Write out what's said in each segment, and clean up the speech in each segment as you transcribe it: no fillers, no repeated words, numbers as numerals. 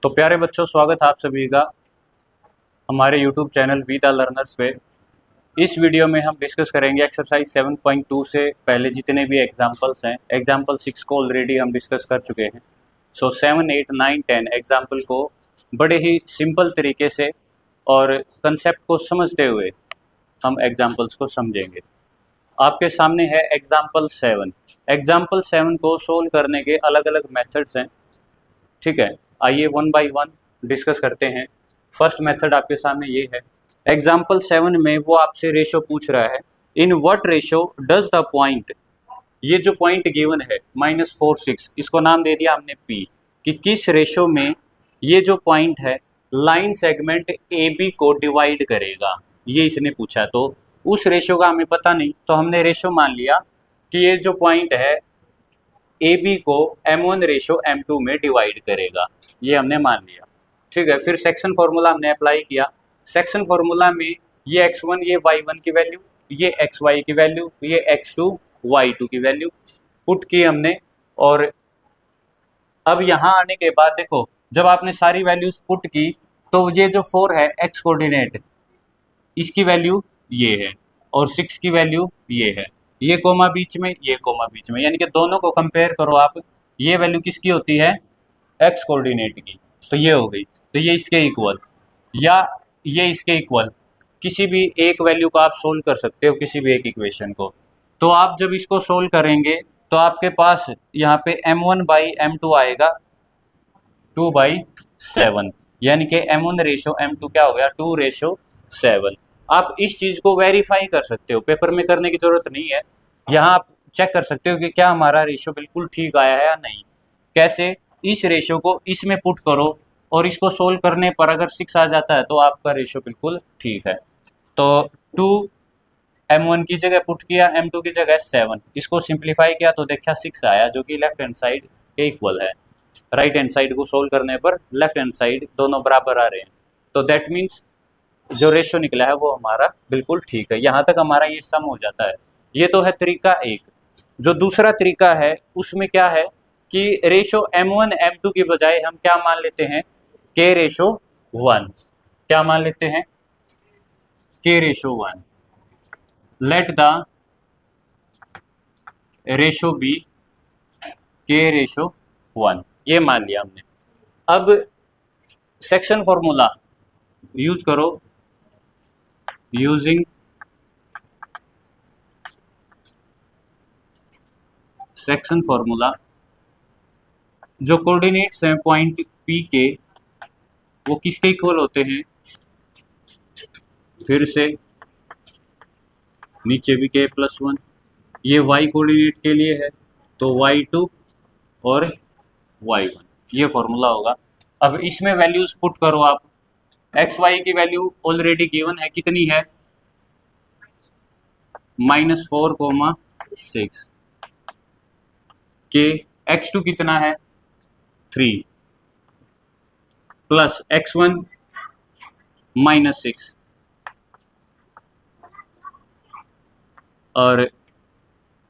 तो प्यारे बच्चों, स्वागत है आप सभी का हमारे YouTube channel We the Learners पे। इस वीडियो में हम डिस्कस करेंगे एक्सरसाइज 7.2 से पहले जितने भी एग्जाम्पल्स हैं। एग्जाम्पल 6 को ऑलरेडी हम डिस्कस कर चुके हैं। सो 7, 8, 9, 10 एग्जाम्पल को बड़े ही सिंपल तरीके से और कंसेप्ट को समझते हुए हम एग्जाम्पल्स को समझेंगे। आपके सामने है एग्जाम्पल 7। एग्जाम्पल 7 को सोल्व करने के अलग अलग मेथड्स हैं, ठीक है। आइए वन बाय वन डिस्कस करते हैं। फर्स्ट मेथड आपके सामने ये है। एग्जाम्पल 7 में वो आपसे रेशो पूछ रहा है, in what ratio does the point, ये जो पॉइंट गिवन है -4, 6, इसको नाम दे दिया हमने P, कि किस रेशो में ये जो पॉइंट है लाइन सेगमेंट AB को डिवाइड करेगा, ये इसने पूछा। तो उस रेशो का हमें पता नहीं, तो हमने रेशो मान लिया कि ये जो पॉइंट है AB को M1 रेशो M2 में डिवाइड करेगा, ये हमने मान लिया, ठीक है। फिर सेक्शन फॉर्मूला हमने अप्लाई किया। सेक्शन फॉर्मूला में ये x1 ये y1 की वैल्यू, ये xy की वैल्यू, ये x2 y2 की वैल्यू पुट की हमने। और अब यहाँ आने के बाद देखो, जब आपने सारी वैल्यूज पुट की तो ये जो 4 है x कोऑर्डिनेट, इसकी वैल्यू ये है और 6 की वैल्यू ये है, ये कोमा बीच में, ये कोमा बीच में, यानी कि दोनों को कंपेयर करो आप। ये वैल्यू किसकी होती है? एक्स कोऑर्डिनेट की, तो ये हो गई। तो ये इसके इक्वल या ये इसके इक्वल किसी भी एक वैल्यू को आप सोल्व कर सकते हो, किसी भी एक इक्वेशन को। तो आप जब इसको सोल्व करेंगे तो आपके पास यहाँ पे m1/m2 आएगा 2/7, यानी कि m1 रेशो m2 क्या हो गया? 2:7। आप इस चीज़ को वेरीफाई कर सकते हो, पेपर में करने की जरूरत नहीं है। यहाँ आप चेक कर सकते हो कि क्या हमारा रेशो बिल्कुल ठीक आया है या नहीं। कैसे? इस रेशो को इसमें पुट करो और इसको सोल्व करने पर अगर 6 आ जाता है तो आपका रेशो बिल्कुल ठीक है। तो 2 m1 की जगह पुट किया, m2 की जगह 7, इसको सिंप्लीफाई किया तो देखा 6 आया, जो कि लेफ्ट हैंड साइड के इक्वल है। राइट हैंड साइड को सोल्व करने पर लेफ्ट हैंड साइड दोनों बराबर आ रहे हैं, तो दैट मीन्स जो रेशो निकला है वो हमारा बिल्कुल ठीक है। यहाँ तक हमारा ये सम हो जाता है। ये तो है तरीका एक। जो दूसरा तरीका है उसमें क्या है कि रेशो m1 m2 की बजाय हम क्या मान लेते हैं? k:1। क्या मान लेते हैं? k:1। Let the ratio B k:1, ये मान लिया हमने। अब सेक्शन फॉर्मूला यूज करो। यूजिंग सेक्शन फॉर्मूला, जो कोऑर्डिनेट्स हैं पॉइंट P के वो किसके इक्वल होते हैं? फिर से नीचे भी k+1, ये y कोऑर्डिनेट के लिए है तो y2 और y1, ये फॉर्मूला होगा। अब इसमें वैल्यूज पुट करो आप। xy की वैल्यू ऑलरेडी गिवन है, कितनी है? -4, 6 के। x2 कितना है? 3 प्लस x1 -6 और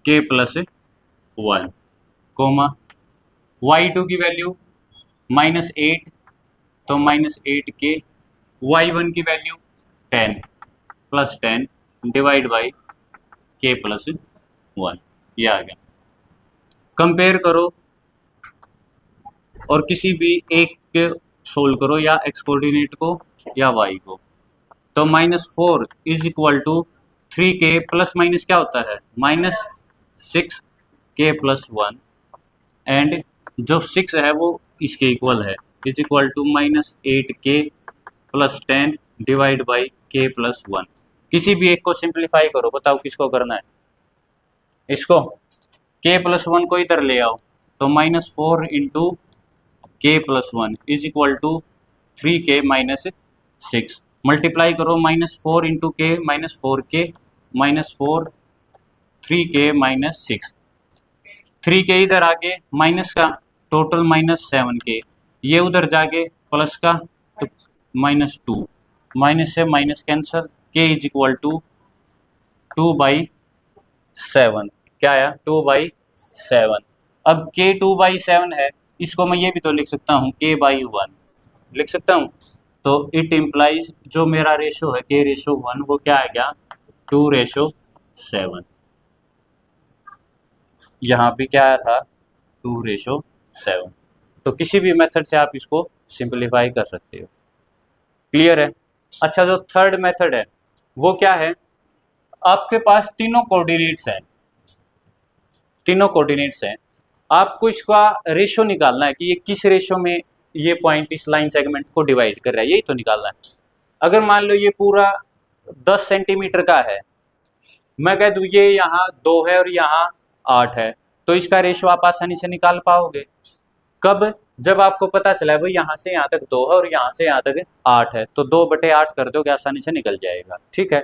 k+1 कोमा y2 की वैल्यू -8 तो -8k, y1 की value 10 plus 10 divide by k+1, ये आ गया। कंपेयर करो और किसी भी एक के सोल्व करो, या x कोऑर्डिनेट को या y को। तो -4 is equal to 3k plus minus क्या होता है? -6k+1, एंड जो 6 है वो इसके इक्वल है, is equal to -8k plus 10 divide by k+1। किसी भी एक को सिंप्लीफाई करो, बताओ किसको करना है? इसको। k+1 को इधर ले आओ तो -4 into k+1 is equal to 3k -6। Multiply करो, -4 into k -4k -4 3k -6, 3k इधर आके माइनस का टोटल -7k, ये उधर जाके प्लस का तो -2, माइनस से minus cancel, k is equal to 2/7। क्या आया? 2/7। अब k 2/7 है, इसको मैं ये भी तो लिख सकता हूँ k/1, लिख सकता हूँ। तो इट इम्प्लाइज जो मेरा रेशो है K/1 वो क्या आ गया 2/7। यहाँ भी क्या आया था 2/7। तो किसी भी मेथड से आप इसको सिंपलीफाई कर सकते हो। क्लियर है। अच्छा जो थर्ड मेथड है वो क्या है, आपके पास तीनों कोऑर्डिनेट्स हैं, तीनों कोऑर्डिनेट्स हैं, आपको इसका रेशो निकालना है कि ये किस रेशो में ये पॉइंट इस लाइन सेगमेंट को डिवाइड कर रहा है, यही तो निकालना है। अगर मान लो ये पूरा 10 सेंटीमीटर का है, मैं कह दूं ये यहाँ 2 है और यहाँ 8 है, तो इसका रेशो आप आसानी से निकाल पाओगे। कब? जब आपको पता चला है भाई यहाँ से यहाँ तक 2 है और यहाँ से यहाँ तक 8 है, तो 2/8 कर दोगे, आसानी से निकल जाएगा। ठीक है।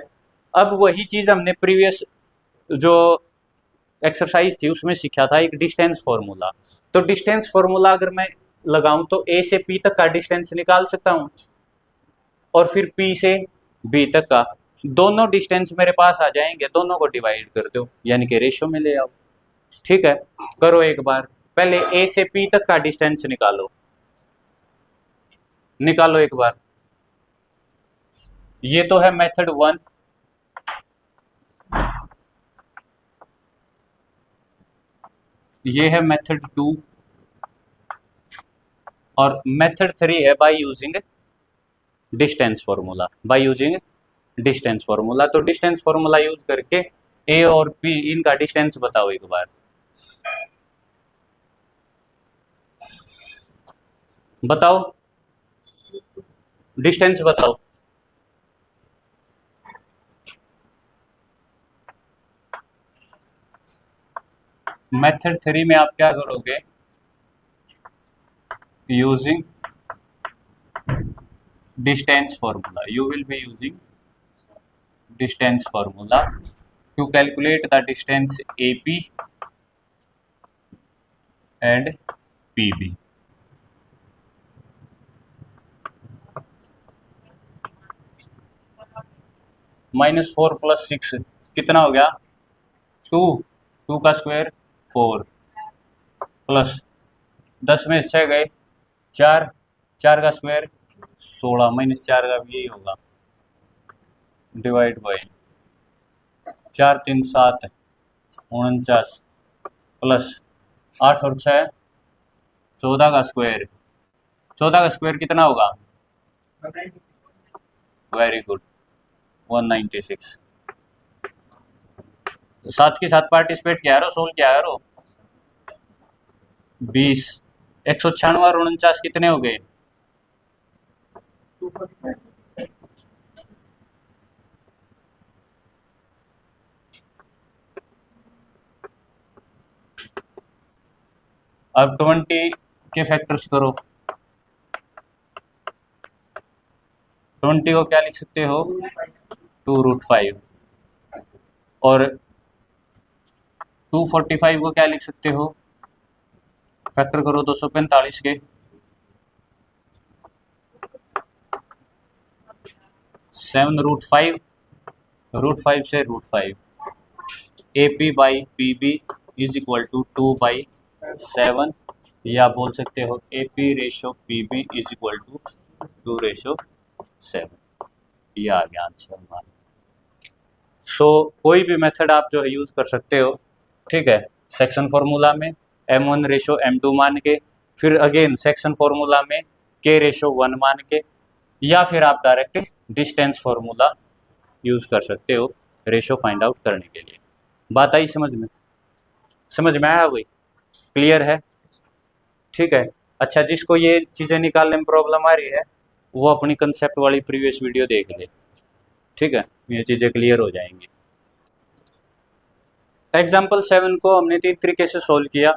अब वही चीज हमने प्रीवियस जो एक्सरसाइज थी उसमें सीखा था, एक डिस्टेंस फॉर्मूला। तो डिस्टेंस फॉर्मूला अगर मैं लगाऊं तो ए से पी तक का डिस्टेंस निकाल सकता हूं और फिर पी से बी तक का, दोनों डिस्टेंस मेरे पास आ जाएंगे, दोनों को डिवाइड कर दो यानी कि रेशो में ले आओ। ठीक है, करो एक बार। पहले ए से पी तक का डिस्टेंस निकालो, निकालो एक बार। ये तो है मेथड 1। ये है मेथड 2 और मेथड 3 है by using distance formula, by using distance formula. तो डिस्टेंस फॉर्मूला यूज करके ए और पी इनका डिस्टेंस बताओ एक बार, बताओ डिस्टेंस बताओ। मेथड 3 में आप क्या करोगे, using distance formula, you will be using distance formula to calculate the distance AP and PB। -4 + 6 कितना हो गया 2, 2 का स्क्वायर 4 प्लस 10 में 6 गए 4, 4 का स्क्वायर 16 -4 का भी यही होगा, डिवाइड बाई 4 3 7 49 प्लस 8 और 6 14 का स्क्वायर, 14 का स्क्वायर कितना होगा, वेरी गुड 196। साथ के साथ पार्टिसिपेट क्या करो, सोल्व क्या करो। 20 196 और 49 कितने हो गए, अब 20 के फैक्टर्स करो। 20 को क्या लिख सकते हो 2√5 और 245 को क्या लिख सकते हो, फैक्टर करो 245 के, 7√5, √5 से √5, AP/PB इज इक्वल टू 2/7, या बोल सकते हो AP/PB इज इक्वल टू 2/7। ये आ गया आंसर हमारा। सो कोई भी मेथड आप जो है यूज कर सकते हो। ठीक है, सेक्शन फॉर्मूला में M1/M2 मान के, फिर अगेन सेक्शन फॉर्मूला में K/1 मान के, या फिर आप डायरेक्ट डिस्टेंस फॉर्मूला यूज कर सकते हो रेशो फाइंड आउट करने के लिए। बात आई समझ में, समझ में आया भाई, क्लियर है। ठीक है। अच्छा, जिसको ये चीज़ें निकालने में प्रॉब्लम आ रही है वो अपनी कंसेप्ट वाली प्रीवियस वीडियो देख ले। ठीक है, ये चीज़ें क्लियर हो जाएंगी। एग्जाम्पल 7 को हमने 3 तरीके से सोल्व किया।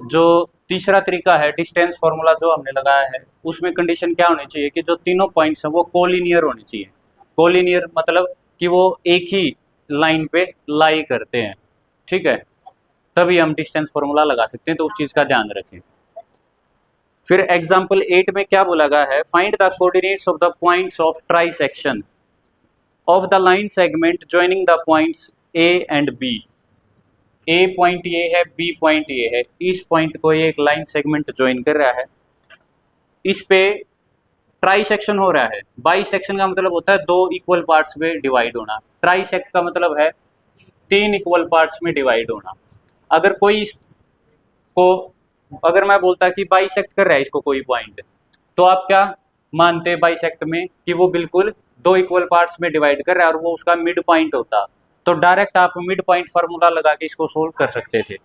जो तीसरा तरीका है डिस्टेंस फॉर्मूला जो हमने लगाया है, उसमें कंडीशन क्या होनी चाहिए कि जो तीनों पॉइंट्स हैं वो कोलिनियर होने चाहिए। कोलिनियर मतलब कि वो एक ही लाइन पे लाई करते हैं। ठीक है, तभी हम डिस्टेंस फॉर्मूला लगा सकते हैं, तो उस चीज़ का ध्यान रखें। फिर एग्जाम्पल 8 में क्या बोला गया है, find the coordinates of the points of trisection of the line segment joining the points A and B. A point ये है, बी पॉइंट ये है, इस पॉइंट को ये एक लाइन सेगमेंट ज्वाइन कर रहा है, इस पे ट्राई सेक्शन हो रहा है, बाई सेक्शन का मतलब होता है दो इक्वल पार्ट्स में डिवाइड होना, ट्राई सेक्ट का मतलब है तीन इक्वल पार्ट्स में डिवाइड होना। अगर कोई इसको, अगर मैं बोलता कि बाइसेक्ट कर रहा है इसको कोई पॉइंट, तो आप क्या मानते हैं बाइसेक्ट में कि वो बिल्कुल दो इक्वल पार्ट्स में डिवाइड कर रहा है और वो उसका मिड पॉइंट होता, तो डायरेक्ट आप मिड पॉइंट फार्मूला लगा के इसको सोल्व कर सकते थे।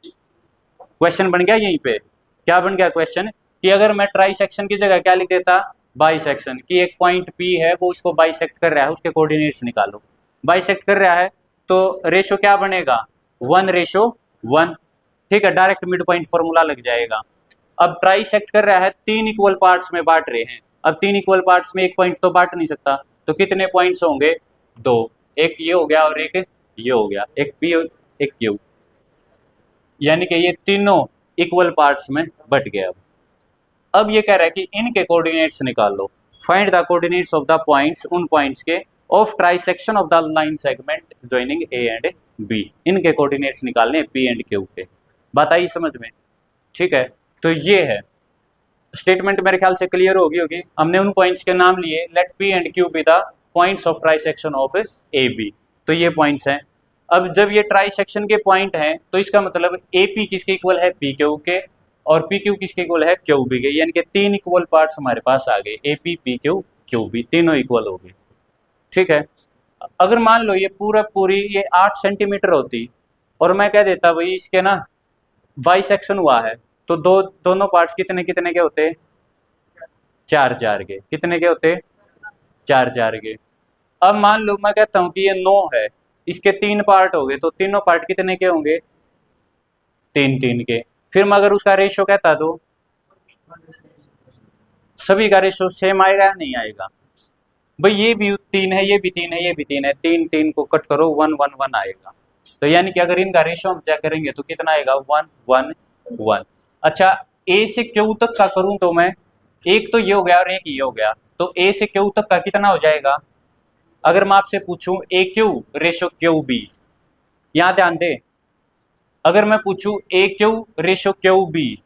क्वेश्चन बन गया यहीं पे, क्या बन गया क्वेश्चन कि अगर मैं ट्राई सेक्शन की जगह क्या लिख देता, बाई सेक्शन, कि एक पॉइंट पी है वो इसको बाइसेक्ट कर रहा है, उसके कोऑर्डिनेट्स निकालो। बाइसेक्ट कर रहा है तो रेशो क्या बनेगा, 1:1, ठीक है, डायरेक्ट मिड पॉइंट फॉर्मूला लग जाएगा। अब ट्राइसेक्ट कर रहा है, तीन इक्वल पार्ट्स में बांट रहे हैं, अब तीन इक्वल पार्ट्स में एक पॉइंट तो बांट नहीं सकता, तो कितने पॉइंट्स होंगे, दो, एक ये हो गया और एक ये हो गया, एक पी एक क्यू, यानी कि ये तीनों इक्वल पार्ट्स में बट गए। अब ये कह रहा है कि इनके कोऑर्डिनेट्स निकाल लो, find the coordinates of the points, उन पॉइंट्स के of trisection of the line segment joining A and B, इनके कोऑर्डिनेट्स निकालने पी एंड क्यू के। बात आई समझ में, ठीक है। तो ये है स्टेटमेंट, मेरे ख्याल से क्लियर होगी। हमने उन पॉइंट्स के नाम लिए, let P and Q be the points of trisection of A B, तो ये पॉइंट्स हैं। अब जब ये ट्राइसेक्शन के पॉइंट हैं तो इसका मतलब ए पी किसके इक्वल है, पी क्यू के, और पी क्यू किसके इक्वल है, क्यू बी के, यानी कि तीन इक्वल पार्ट्स हमारे पास आ गए, A P P Q Q B, तीनों इक्वल हो गए, ठीक है। अगर मान लो ये पूरी ये 8 सेंटीमीटर होती और मैं कह देता भाई इसके ना बाइसेक्शन हुआ है, तो दोनों पार्ट्स कितने कितने के होते, 4 के, कितने के होते, 4 के। अब मान लो मैं कहता हूं कि ये 9 है, इसके 3 पार्ट हो गए, तो तीनों पार्ट कितने के होंगे, 3 के। फिर मैं अगर उसका रेशियो कहता तो सभी का रेशियो सेम आएगा या नहीं आएगा, भाई ये भी 3 है, ये भी 3 है, ये भी 3 है, 3 को कट करो 1 1 1 आएगा। तो यानी कि अगर इनका रेशियो हम चेक करेंगे तो कितना आएगा, 1 1 1। अच्छा, ए से क्यू तक का करूं तो मैं, एक तो ये हो गया और एक ये हो गया, तो ए से क्यू तक का कितना हो जाएगा। अगर मैं आपसे पूछूं ए क्यू रेशो क्यू बी, यहां ध्यान दे, अगर मैं पूछूं ए क्यू रेशो क्यू बी,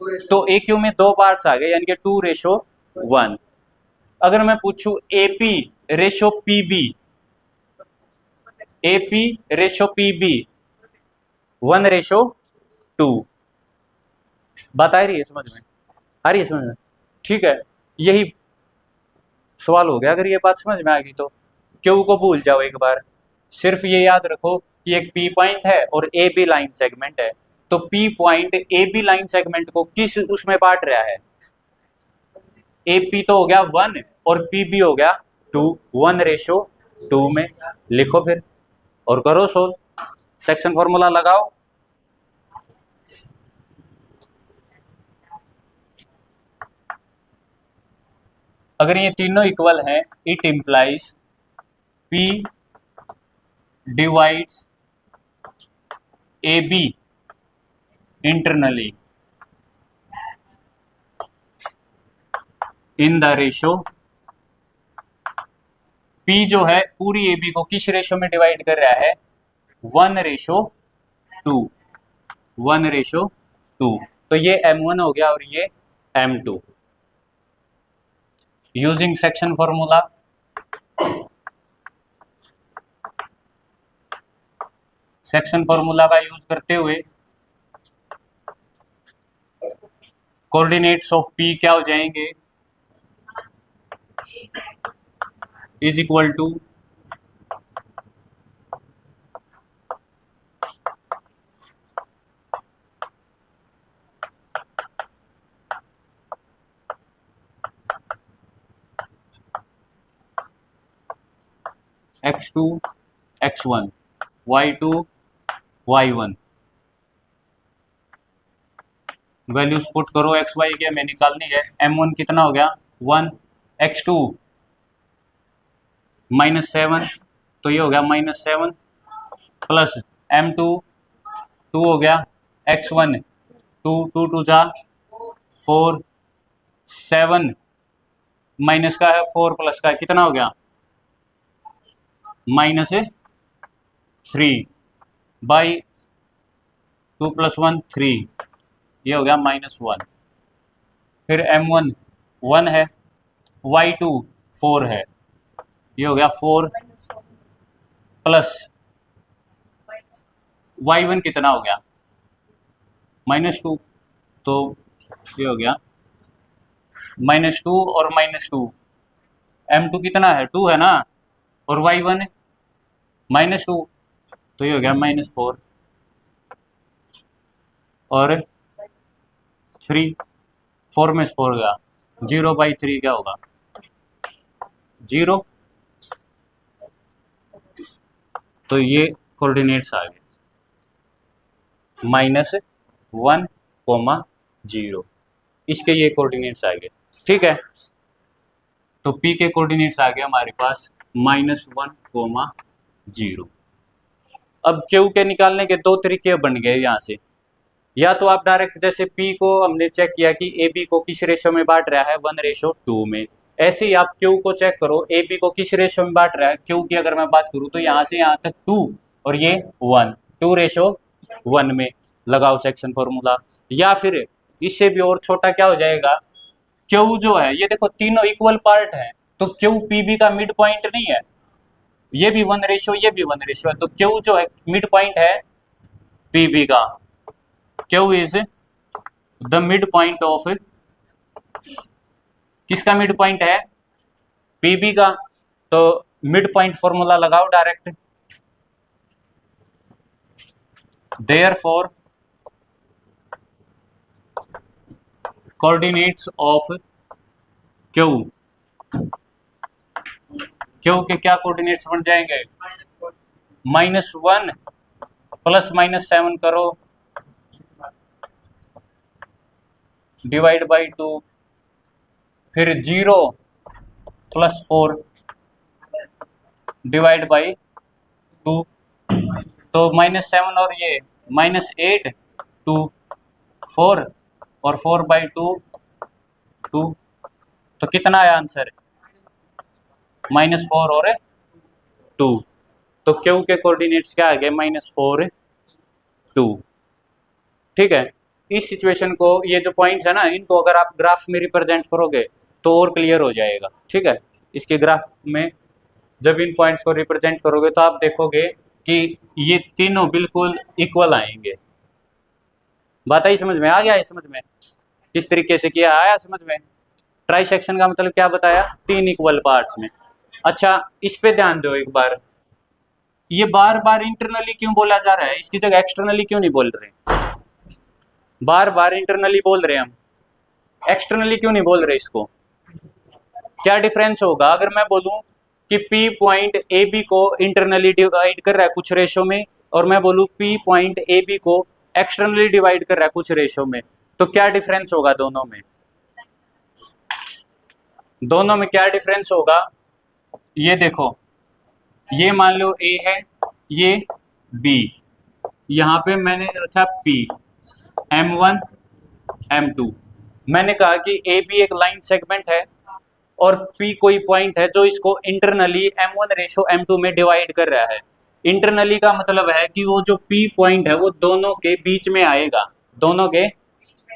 तो ए क्यू में 2 पार्ट्स आ गए, यानी कि 2:1। अगर मैं पूछूं A P ratio P B, A P ratio P B 1:2, बात आ रही है समझ में, आ रही है समझ में, ठीक है। यही सवाल हो गया, अगर ये बात समझ में आ गई तो क्यू को भूल जाओ एक बार, सिर्फ ये याद रखो कि एक पी पॉइंट है और ए बी लाइन सेगमेंट है, तो P point A B line segment को किस उसमें बांट रहा है, ए पी तो हो गया 1 और पी बी हो गया 2, 1:2 में लिखो फिर और करो सोल्व, सेक्शन फॉर्मूला लगाओ। अगर ये तीनों इक्वल हैं, it implies P divides A B internally in the ratio, P जो है पूरी ए बी को किस रेशो में डिवाइड कर रहा है, 1:2, 1:2। तो ये M1 हो गया और ये M2। Using section formula, section formula का यूज करते हुए कोऑर्डिनेट्स ऑफ P क्या हो जाएंगे, is equal to x2 x1 y2 y1। Values put करो, एक्स वाई की हमें निकालनी है, m1 कितना हो गया 1, x2 -7, तो ये हो गया -7 प्लस m2 2 हो गया, x1 2 2 2 जा 4, 7 माइनस का है 4 प्लस का है, कितना हो गया -3 बाई 2 + 1 3, ये हो गया -1। फिर m1 1 है, y2 4 है, ये हो गया 4 प्लस y1 कितना हो गया -2, तो ये हो गया -2 और -2, m2 कितना है 2 है ना, और y1 -2, तो ये हो गया -4 और 3, 4 में 4 गया, 0/3 क्या होगा 0, तो ये कोऑर्डिनेट्स आ गए -1, 0, इसके ये कोऑर्डिनेट्स आ गए। ठीक है, तो P के कोऑर्डिनेट्स आ गए हमारे पास -1, 0। अब Q के निकालने के दो तरीके बन गए यहाँ से, या तो आप डायरेक्ट जैसे P को हमने चेक किया कि AB को किस रेशो में बांट रहा है 1:2 में, ऐसे ही आप Q को चेक करो AB को किस रेशो में बांट रहा है। Q की अगर मैं बात करूँ तो यहाँ से यहाँ तक 2 और ये 1, 2:1 में लगाओ सेक्शन फॉर्मूला। या फिर इससे भी और छोटा क्या हो जाएगा, Q जो है ये देखो तीनों इक्वल पार्ट है, तो Q PB का मिड पॉइंट नहीं है, ये भी 1:, ये भी 1:, है, तो Q जो है मिड पॉइंट है PB का, Q is the mid point of, किसका मिड पॉइंट है PB का, तो मिड पॉइंट फॉर्मूला लगाओ direct, therefore coordinates of Q, Q के क्या कोऑर्डिनेट्स बन जाएंगे -1 प्लस -7 करो /2, फिर 0 + 4 /2, तो -7 और ये -8, 2, 4 और 4/2 2, तो कितना है आंसर -4 और 2, तो Q के कोऑर्डिनेट्स क्या आ गए -4, 2। ठीक है, इस सिचुएशन को, ये जो पॉइंट्स है ना, इनको अगर आप ग्राफ में रिप्रेजेंट करोगे तो और क्लियर हो जाएगा। ठीक है, इसके ग्राफ में जब इन पॉइंट्स को रिप्रेजेंट करोगे तो आप देखोगे कि ये तीनों बिल्कुल इक्वल आएंगे। बात आई समझ में, आ गया है समझ में किस तरीके से किया, आया समझ में। ट्राई सेक्शन का मतलब क्या बताया, 3 इक्वल पार्ट्स में। अच्छा, इस पे ध्यान दो एक बार, ये बार बार इंटरनली क्यों बोला जा रहा है, इसकी जगह एक्सटर्नली क्यों नहीं बोल रहे, बार बार इंटरनली बोल रहे हैं हम, एक्सटर्नली क्यों नहीं बोल रहे इसको, क्या डिफरेंस होगा अगर मैं बोलूं कि P पॉइंट AB को इंटरनली डिवाइड कर रहा है कुछ रेशो में, और मैं बोलूं P पॉइंट AB को एक्सटर्नली डिवाइड कर रहा है कुछ रेशो में, तो क्या डिफरेंस होगा दोनों में, दोनों में क्या डिफरेंस होगा। ये देखो, ये मान लो A है, ये B, यहाँ पे मैंने रखा P, M1 M2, मैंने कहा कि AB एक लाइन सेगमेंट है और P कोई पॉइंट है जो इसको इंटरनली M1:M2 में डिवाइड कर रहा है। इंटरनली का मतलब है कि वो जो P पॉइंट है वो दोनों के बीच में आएगा, दोनों के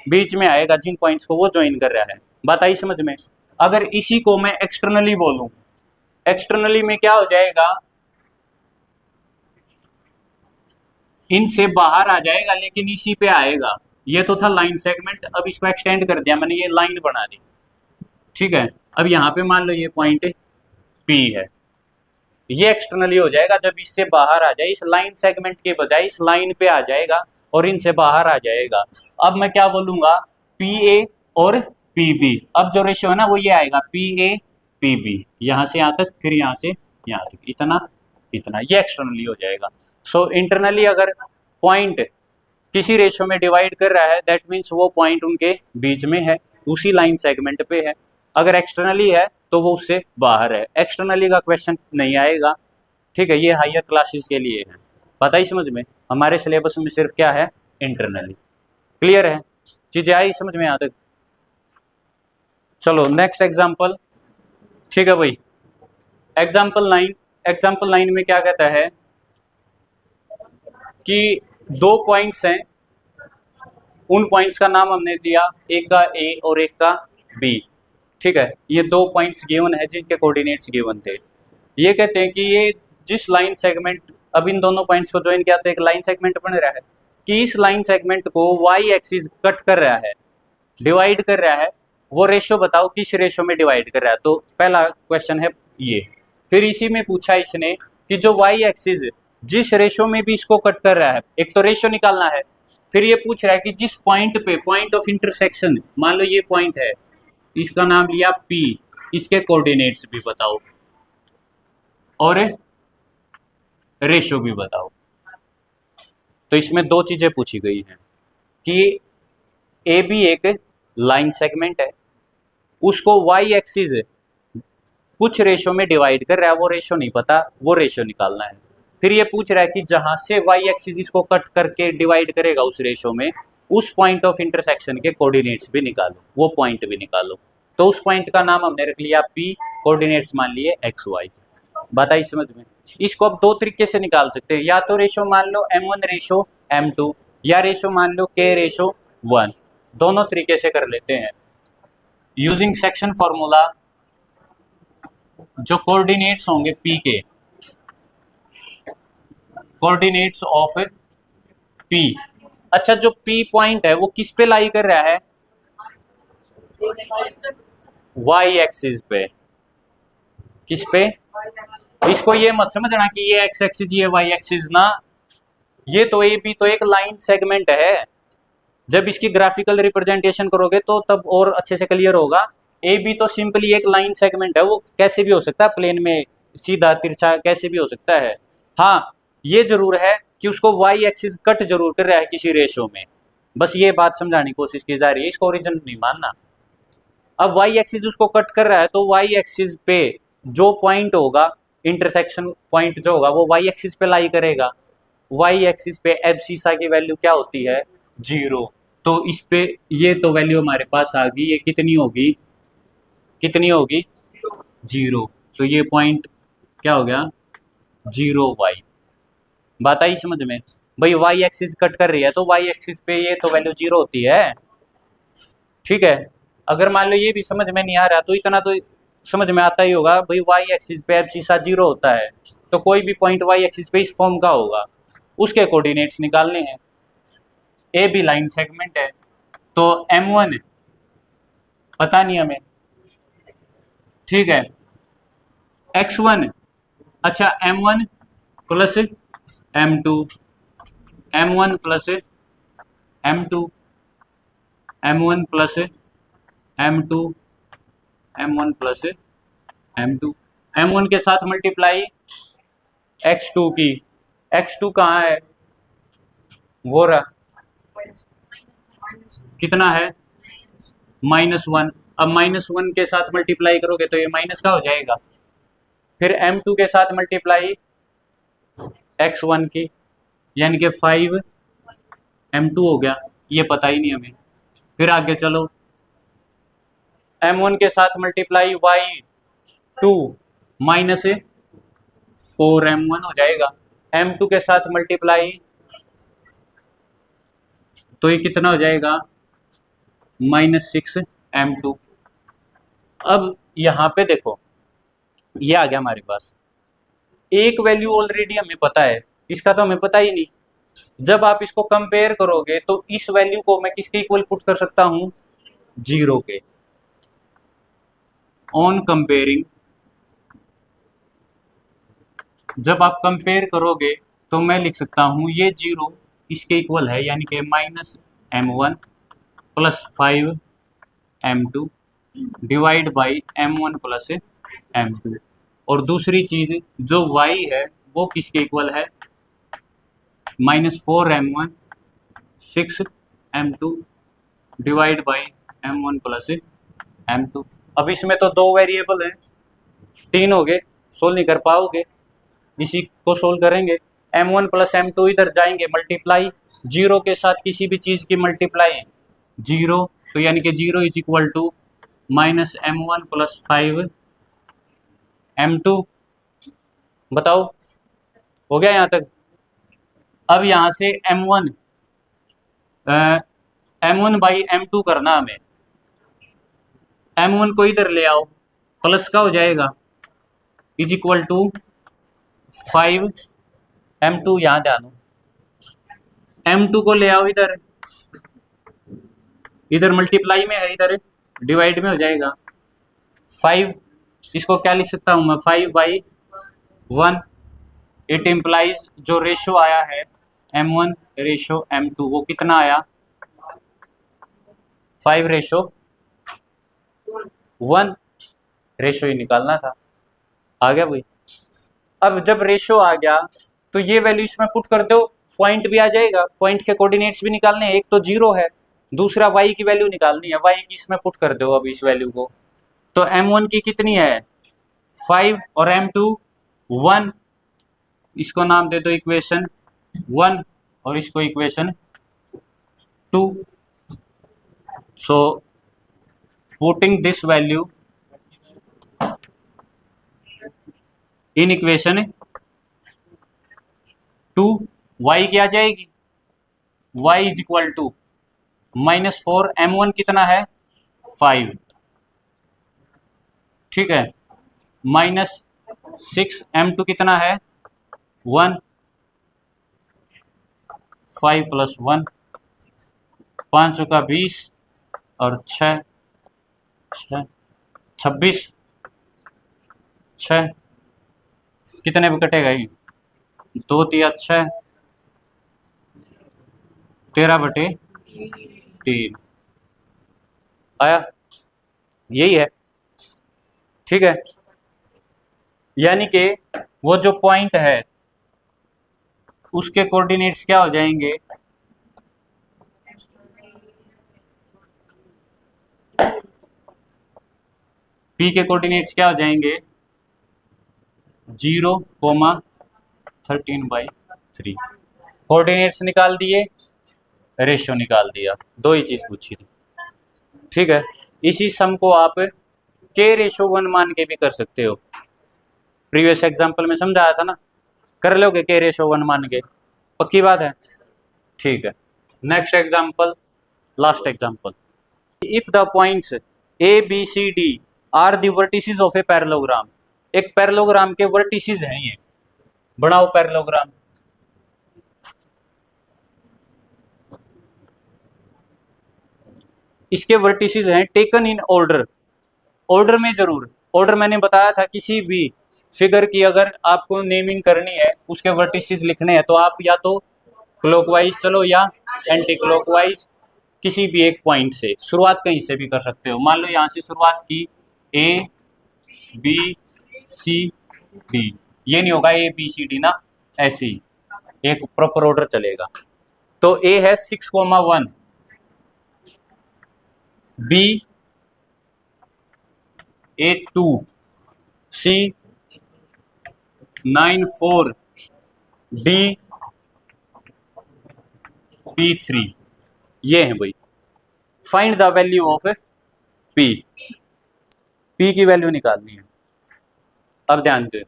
बीच में आएगा जिन पॉइंट्स को वो ज्वाइन कर रहा है। बात आई समझ में। अगर इसी को मैं एक्सटर्नली बोलूं, एक्सटर्नली में क्या हो जाएगा, इनसे बाहर आ जाएगा लेकिन इसी पे आएगा। ये तो था लाइन सेगमेंट, अब इसको एक्सटेंड कर दिया मैंने, ये लाइन बना दी। ठीक है, अब यहाँ पे मान लो ये पॉइंट P है, ये एक्सटर्नली हो जाएगा जब इससे बाहर आ जाए, इस लाइन सेगमेंट के बजाय इस लाइन पे आ जाएगा और इनसे बाहर आ जाएगा। अब मैं क्या बोलूंगा, PA और PB, अब जो रेशियो है ना वो ये आएगा PA PB, यहाँ से यहाँ तक, फिर यहाँ से यहाँ तक, इतना इतना, ये एक्सटर्नली हो जाएगा। सो इंटरनली अगर पॉइंट किसी रेशियो में डिवाइड कर रहा है, दैट मीन्स वो पॉइंट उनके बीच में है, उसी लाइन सेगमेंट पे है। अगर एक्सटर्नली है तो वो उससे बाहर है, एक्सटर्नली का क्वेश्चन नहीं आएगा। ठीक है, ये हायर क्लासेस के लिए है, पता ही समझ में, हमारे सिलेबस में सिर्फ क्या है, इंटरनली। क्लियर है, चीजें आई समझ में यहाँ तक। चलो नेक्स्ट एग्जाम्पल। ठीक है भाई, एग्जाम्पल 9, एग्जाम्पल 9 में क्या कहता है कि 2 पॉइंट्स हैं, उन पॉइंट्स का नाम हमने दिया, एक का A और एक का B। ठीक है, ये 2 पॉइंट्स गिवन है जिनके कोऑर्डिनेट्स गिवन थे। ये कहते हैं कि ये जिस लाइन सेगमेंट, अब इन दोनों पॉइंट्स को ज्वाइन किया तो एक लाइन सेगमेंट बन रहा है कि इस लाइन सेगमेंट को वाई एक्सिस कट कर रहा है, डिवाइड कर रहा है, वो रेशो बताओ किस रेशो में डिवाइड कर रहा है। तो पहला क्वेश्चन है ये। फिर इसी में पूछा इसने कि जो वाई एक्सिस जिस रेशो में भी इसको कट कर रहा है, एक तो रेशो निकालना है, फिर ये पूछ रहा है कि जिस पॉइंट पे, पॉइंट ऑफ इंटरसेक्शन, मान लो ये पॉइंट है, इसका नाम लिया P, इसके कोऑर्डिनेट्स भी बताओ और रेशो भी बताओ। तो इसमें 2 चीजें पूछी गई हैं कि ए भी एक लाइन सेगमेंट है, उसको वाई एक्सिस कुछ रेशो में डिवाइड कर रहा है, वो रेशो नहीं पता, वो रेशो निकालना है। फिर ये पूछ रहा है कि जहां से वाई एक्सिस इसको कट करके डिवाइड करेगा उस रेशो में, उस पॉइंट ऑफ इंटरसेक्शन के कोऑर्डिनेट्स भी निकालो, वो पॉइंट भी निकालो। तो उस पॉइंट का नाम हमने रख लिया P, कोऑर्डिनेट्स मान लिए एक्स वाई। बात आई समझ में? इसको अब 2 तरीके से निकाल सकते हैं, या तो रेशो मान लो M1 रेशो M2, या रेशो मान लो K रेशो 1। दोनों तरीके से कर लेते हैं यूजिंग सेक्शन फॉर्मूला। जो कोऑर्डिनेट्स होंगे P के, कोऑर्डिनेट्स ऑफ P, अच्छा जो P पॉइंट है वो किस पे लाई कर रहा है? वाई एक्सिस पे। किस पे? इसको ये मत समझना कि ये एक्स एक्सिस ये वाई एक्सिस ना, ये तो ए बी तो एक लाइन सेगमेंट है। जब इसकी ग्राफिकल रिप्रेजेंटेशन करोगे तो तब और अच्छे से क्लियर होगा। ए बी तो सिंपली एक लाइन सेगमेंट है, वो कैसे भी हो सकता है, प्लेन में सीधा तिरछा कैसे भी हो सकता है। हाँ ये जरूर है कि उसको वाई एक्सिस कट जरूर कर रहा है किसी रेशो में, बस ये बात समझाने की कोशिश की जा रही है, इसको ओरिजिन नहीं मानना। अब वाई एक्सिस उसको कट कर रहा है तो वाई एक्सिस पे जो पॉइंट होगा, इंटरसेक्शन पॉइंट जो होगा वो वाई एक्सिस पे लाई करेगा। वाई एक्सिस पे एब्सिसा की वैल्यू क्या होती है? 0। तो इस पे ये तो वैल्यू हमारे पास आ गई, ये कितनी होगी? कितनी होगी? 0। तो ये पॉइंट क्या हो गया? 0 वाई। बात आई समझ में? भाई वाई एक्सिस कट कर रही है तो वाई एक्सिस पे ये तो वैल्यू 0 होती है, ठीक है। अगर मान लो ये भी समझ में नहीं आ रहा तो इतना तो समझ में आता ही होगा, भाई वाई एक्सिस पे एब्सिसा 0 होता है तो कोई भी पॉइंट वाई एक्सिस पे इस फॉर्म का होगा, उसके कोऑर्डिनेट्स निकालने हैं। ए बी लाइन सेगमेंट है तो M1 पता नहीं हमें, ठीक है। X1, अच्छा M1 plus M2, M1 plus M2, M1 plus M2, M1 plus M2, M1 के साथ मल्टीप्लाई X2 की। X2 कहाँ है? वो रहा, कितना है? -1। अब -1 के साथ मल्टीप्लाई करोगे तो ये माइनस का हो जाएगा। फिर M2 के साथ मल्टीप्लाई X1 की, यानी कि 5 M2 हो गया, ये पता ही नहीं हमें। फिर आगे चलो, M1 के साथ मल्टीप्लाई Y2 -4 M1 हो जाएगा। M2 के साथ मल्टीप्लाई तो ये कितना हो जाएगा? -6 M2। अब यहाँ पे देखो ये आ गया हमारे पास, एक वैल्यू ऑलरेडी हमें पता है, इसका तो हमें पता ही नहीं। जब आप इसको कंपेयर करोगे तो इस वैल्यू को मैं किसके इक्वल पुट कर सकता हूं? 0 के। ऑन कंपेयरिंग, जब आप कंपेयर करोगे तो मैं लिख सकता हूं ये 0 इसके इक्वल है, यानी कि -M1 plus 5 M2 divide by M1 plus M2। और दूसरी चीज जो y है वो किसके इक्वल है? -4 M1 6 M2 divide by M1 plus M2। अब इसमें तो 2 वेरिएबल हैं, 3 हो गए, सोल्व नहीं कर पाओगे, इसी को सोल्व करेंगे। M1 प्लस M2 इधर जाएंगे मल्टीप्लाई, 0 के साथ किसी भी चीज की मल्टीप्लाई 0, तो यानी कि 0 is equal to -M1 plus 5 M2। बताओ हो गया यहाँ तक? अब यहाँ से M1 बाई M2 करना हमें, M1 को इधर ले आओ, प्लस का हो जाएगा इज इक्वल टू 5 M2, यहाँ ध्यान दो, M2 को ले आओ इधर, इधर मल्टीप्लाई में है, इधर डिवाइड में हो जाएगा 5, इसको क्या लिख सकता हूँ मैं, 5/1। इट इम्प्लाइज जो रेशो आया है M1 रेशो M2 वो कितना आया, 5/1 रेशो ही निकालना था, आ गया भाई। अब जब रेशो आ गया तो ये वैल्यू इसमें पुट कर दो, पॉइंट भी आ जाएगा, पॉइंट के कोऑर्डिनेट्स भी निकालने हैं, एक तो 0 है, दूसरा y की वैल्यू निकालनी है, y की इसमें पुट कर दो अब इस वैल्यू को, तो M1 की कितनी है 5 और M2 1, इसको नाम दे दो इक्वेशन 1 और इसको equation 2। So putting this value in equation 2, y क्या जाएगी, y is equal to -4, M1 कितना है 5, ठीक है, -6 M2 कितना है 1, 5 + 1 5 का 20 और 6 26, 6 कितने पे कटेगा ये, 2 × 6 13/3 आया, यही है, ठीक है। यानी कि वो जो पॉइंट है उसके कोऑर्डिनेट्स क्या हो जाएंगे, P के कोऑर्डिनेट्स क्या हो जाएंगे 0,13/3। कोऑर्डिनेट्स निकाल दिए, रेशियो निकाल दिया, दो ही चीज पूछी थी, ठीक है। इसी सम को आप K/1 मान के भी कर सकते हो, प्रीवियस एग्जांपल में समझाया था ना, कर लोगे K/1 मान के, पक्की बात है, ठीक है। Next example, last example, if the points A B C D are the vertices of a parallelogram, एक पैरेललोग्राम के वर्टिसेस हैं ये, बनाओ पैरेललोग्राम, इसके वर्टिसेस हैं टेकन इन ऑर्डर, ऑर्डर में जरूर, ऑर्डर मैंने बताया था किसी भी फिगर की अगर आपको नेमिंग करनी है, उसके वर्टिसेस लिखने हैं, तो आप या तो क्लॉकवाइज चलो या एंटी क्लॉकवाइज, किसी भी एक पॉइंट से शुरुआत कहीं से भी कर सकते हो। मान लो यहाँ से शुरुआत की A B C D, ये नहीं होगा A B C D ना, ऐसे ही एक प्रॉपर ऑर्डर चलेगा। तो A है 6,1, B 8,2, C 9,4, D P3, ये है भाई। Find the value of P, P की वैल्यू निकालनी है। अब ध्यान दे,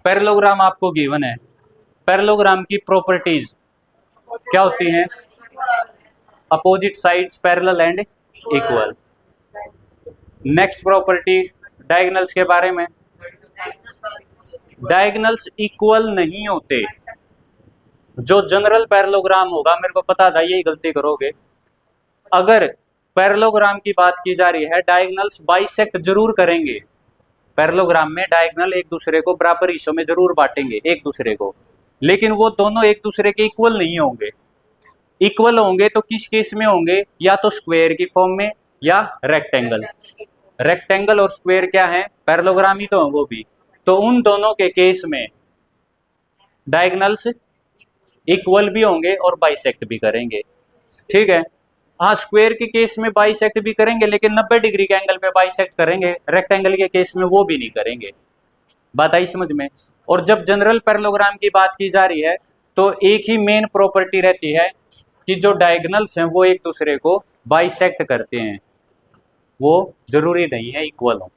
पैरेललोग्राम आपको गिवन है, पैरेललोग्राम की प्रॉपर्टीज क्या होती हैं, opposite sides parallel and equal. Next property diagonals के बारे में, डायगोनल्स इक्वल नहीं होते, जो जनरल पैरेललोग्राम होगा, मेरे को पता था यही गलती करोगे, अगर पैरेललोग्राम की बात की जा रही है डायगोनल्स बाइसेक्ट जरूर करेंगे, पैरेललोग्राम में डायगोनल एक दूसरे को बराबर हिस्सों में जरूर बांटेंगे एक दूसरे को, लेकिन वो दोनों एक दूसरे के इक्वल नहीं होंगे। इक्वल होंगे तो किस केस में होंगे, या तो स्क्वायर की फॉर्म में या रेक्टेंगल। रेक्टेंगल और स्क्वायर क्या है, पैरेललोग्राम ही तो है वो भी, तो उन दोनों के केस में डायगोनल्स इक्वल भी होंगे और बाइसेक्ट भी करेंगे, ठीक है। हाँ, स्क्वायर के केस में बाइसेक्ट भी करेंगे, लेकिन 90 डिग्री के एंगल पे बाइसेक्ट करेंगे, रेक्टेंगल के केस में वो भी नहीं करेंगे। बात आई समझ में। और जब जनरल पैरेललोग्राम की बात की जा रही है तो एक ही मेन प्रॉपर्टी रहती है कि जो डायगोनल्स हैं वो एक दूसरे को बाइसेक्ट करते हैं, वो जरूरी नहीं है इक्वल हो,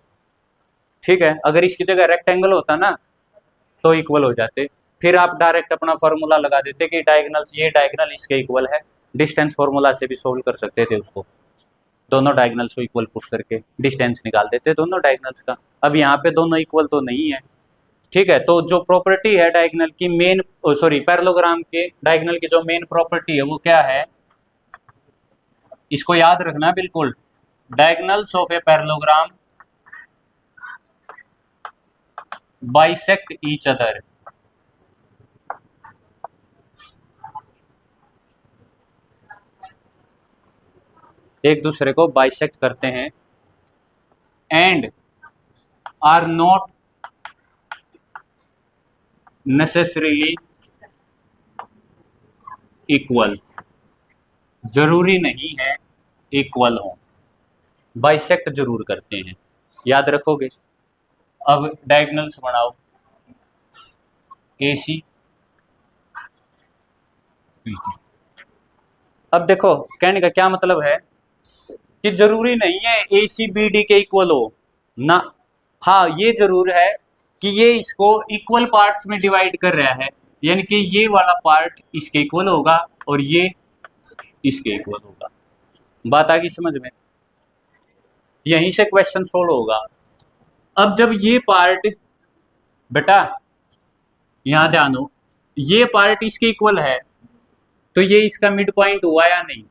ठीक है। अगर इसकी जगह रेक्टेंगल होता ना तो इक्वल हो जाते, फिर आप डायरेक्ट अपना फॉर्मूला लगा देते कि डायगोनल्स, ये डायगोनल इसके इक्वल है, डिस्टेंस फॉर्मूला से भी सोल्व कर सकते थे उसको, दोनों डायगोनल्स को इक्वल पुट करके डिस्टेंस निकाल देते हैं दोनों डायगोनल्स का। अब यहाँ पे दोनों इक्वल तो नहीं है, ठीक है। तो जो प्रॉपर्टी है डायगोनल की मेन, सॉरी पैरेललोग्राम के डायगोनल की जो मेन प्रॉपर्टी है वो क्या है, इसको याद रखना बिल्कुल। Diagonals of a parallelogram bisect each other. एक दूसरे को बाइसेक्ट करते हैं, and are not necessarily equal, जरूरी नहीं है इक्वल हो, बाइसेक्ट जरूर करते हैं, याद रखोगे। अब डायगोनल्स बनाओ, AC। अब देखो कहने का क्या मतलब है कि जरूरी नहीं है AC BD के इक्वल हो ना। हाँ ये जरूर है कि ये इसको इक्वल पार्ट्स में डिवाइड कर रहा है, यानी कि ये वाला पार्ट इसके इक्वल होगा और ये इसके इक्वल होगा। बात आ गई समझ में, यहीं से क्वेश्चन सोल्व होगा। अब जब ये पार्ट, बेटा यहां ध्यान दो, ये पार्ट इसके इक्वल है तो ये इसका मिड पॉइंट हुआ या नहीं,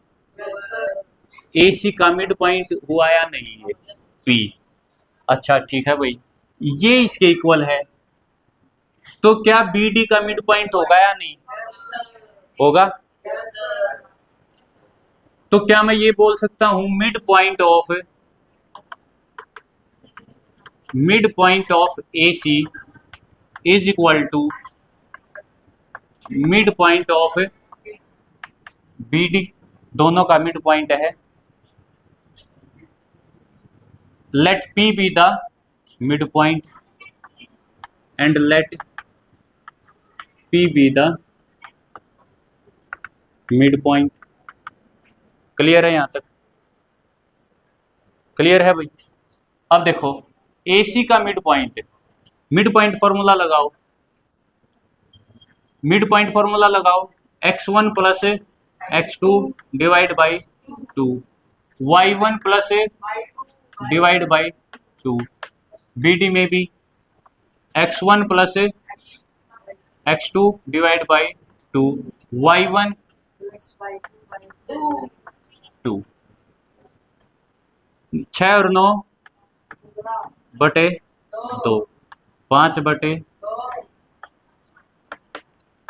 AC का मिड पॉइंट हुआ या नहीं, है P। अच्छा ठीक है भाई, ये इसके इक्वल है तो क्या BD का मिड पॉइंट होगा या नहीं होगा। तो क्या मैं ये बोल सकता हूं mid point of AC is equal to mid point of BD, दोनों का मिड पॉइंट है। Let P be the mid point and let P be the mid point. Clear है यहां तक, क्लियर है भाई। अब देखो AC का मिड पॉइंट फॉर्मूला लगाओ, मिड पॉइंट फॉर्मूला लगाओ, x1 plus x2 divide by 2, y1 plus divide by 2। BD में भी x1 plus x2 divide by 2, y1 2। 6 और 9 बटे 2, 5 बटे,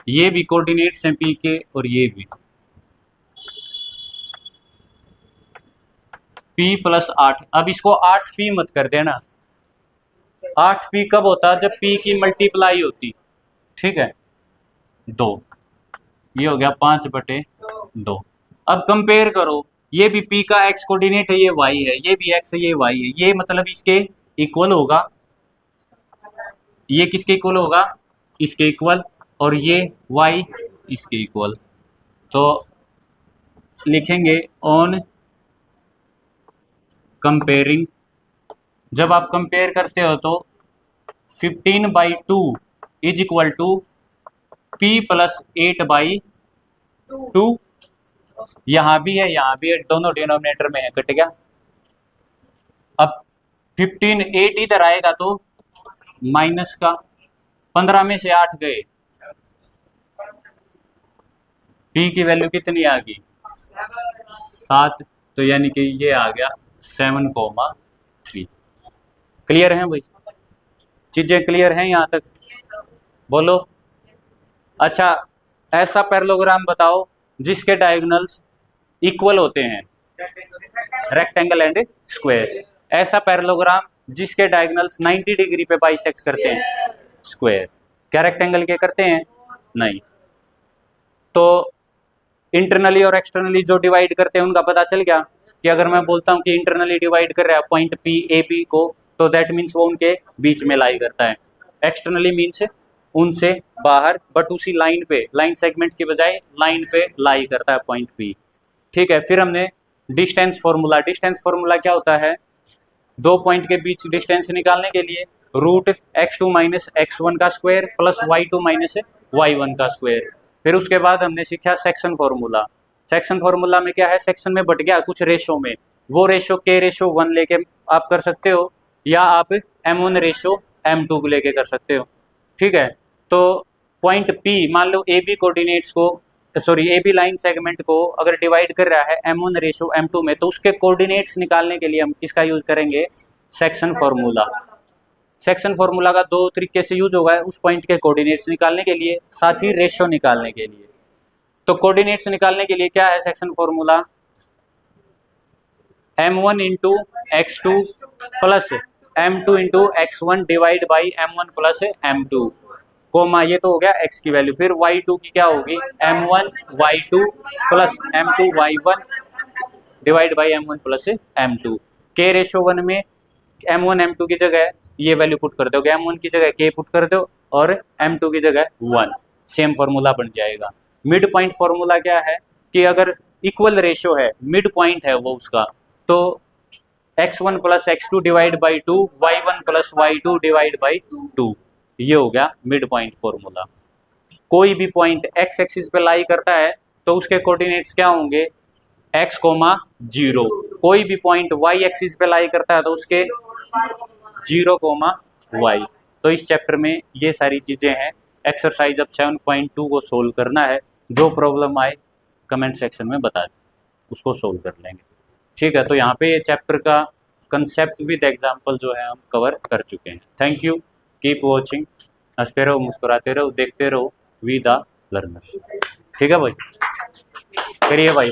ये भी कोऑर्डिनेट्स हैं P के और ये भी P प्लस 8। अब इसको 8P मत कर देना, 8P कब होता जब P की मल्टीप्लाई होती, ठीक है। 2, ये हो गया 5 बटे 2। अब कंपेयर करो, ये भी P का x कोऑर्डिनेट है, ये y है, ये भी x है, ये y है, ये मतलब इसके इक्वल होगा, ये किसके इक्वल होगा, इसके इक्वल, और ये y इसके इक्वल। तो लिखेंगे ऑन कंपेयरिंग, जब आप कंपेयर करते हो तो 15/2 is equal to P plus 8/2। यहां भी है यहाँ भी है, दोनों डिनोमिनेटर में है, कट गया। अब 15 8 इधर आएगा तो माइनस का 15 में से 8 गए, P की वैल्यू कितनी आ गई 7, तो यानी कि ये आ गया 7,3। क्लियर है भाई, चीजें क्लियर हैं यहाँ तक, बोलो। अच्छा ऐसा पैरेललोग्राम बताओ जिसके डायगोनल्स इक्वल होते हैं, रेक्टेंगल एंड स्क्वायर। ऐसा पैरेललोग्राम जिसके डायगोनल्स 90 डिग्री पे बाइसेक्ट करते हैं स्क्वायर। क्या रेक्टेंगल के करते हैं, नहीं। तो इंटरनली और एक्सटर्नली जो डिवाइड करते हैं उनका पता चल गया कि अगर मैं बोलता हूं कि इंटरनली डिवाइड कर रहा है पॉइंट P A B को, तो दैट मीन्स वो उनके बीच में लाई करता है। एक्सटर्नली मीन्स उनसे बाहर, बट उसी लाइन पे, लाइन सेगमेंट की बजाय लाइन पे लाई करता है पॉइंट P, ठीक है। फिर हमने डिस्टेंस फॉर्मूला, डिस्टेंस फॉर्मूला क्या होता है, दो पॉइंट के बीच डिस्टेंस निकालने के लिए रूट x2 माइनस x1 का square plus y2 minus y1 का स्क्वायर। फिर उसके बाद हमने सीखा सेक्शन फॉर्मूला। सेक्शन फॉर्मूला में क्या है, सेक्शन में बट गया कुछ रेशो में, वो रेशो K/1 लेके आप कर सकते हो, या आप M1/M2 लेके कर सकते हो। ठीक है, तो पॉइंट P, मान लो AB कोऑर्डिनेट्स को, सॉरी AB लाइन सेगमेंट को अगर डिवाइड कर रहा है M1/M2 में, तो उसके कोऑर्डिनेट्स निकालने के लिए हम किसका यूज करेंगे? Section formula. सेक्शन फॉर्मूला का दो तरीके से यूज होगा, उस पॉइंट के कोऑर्डिनेट्स निकालने के लिए, साथ ही रेशियो निकालने के लिए। तो कोऑर्डिनेट्स निकालने के लिए क्या है section formula? M1 into x2 plus M2 into x1 divide by M1 plus M2, comma ये तो हो गया x की वैल्यू, फिर y2 की क्या होगी? M1 y2 plus M2 y1 divide by M1 plus M2। K/1 में M1 M2 की जगह ये वैल्यू पुट कर दोगे, M1 की जगह K पुट कर दो और M2 की जगह 1, सेम फॉर्मूला बन जाएगा। मिड पॉइंट फॉर्मूला क्या है कि अगर इक्वल रेशियो है, मिड पॉइंट है वो उसका, तो x1 plus x2 divide by 2, y1 plus y2 divide by 2, ये हो गया मिड पॉइंट फॉर्मूला। कोई भी पॉइंट x एक्सिस पे लाई करता है तो उसके कोऑर्डिनेट्स क्या होंगे? x, 0। कोई भी पॉइंट y एक्सिस पे लाई करता है तो उसके 0, y। तो इस चैप्टर में ये सारी चीजें हैं। एक्सरसाइज अब 7.2 को सोल्व करना है। जो प्रॉब्लम आए कमेंट सेक्शन में बता दें, उसको सोल्व कर लेंगे। ठीक है, तो यहाँ पे ये चैप्टर का कंसेप्ट विद एग्जांपल जो है हम कवर कर चुके हैं। Thank you, keep watching. हंसते रहो, मुस्कुराते रहो, देखते रहो वी द लर्नर्स। ठीक है भाई, करिए भाई।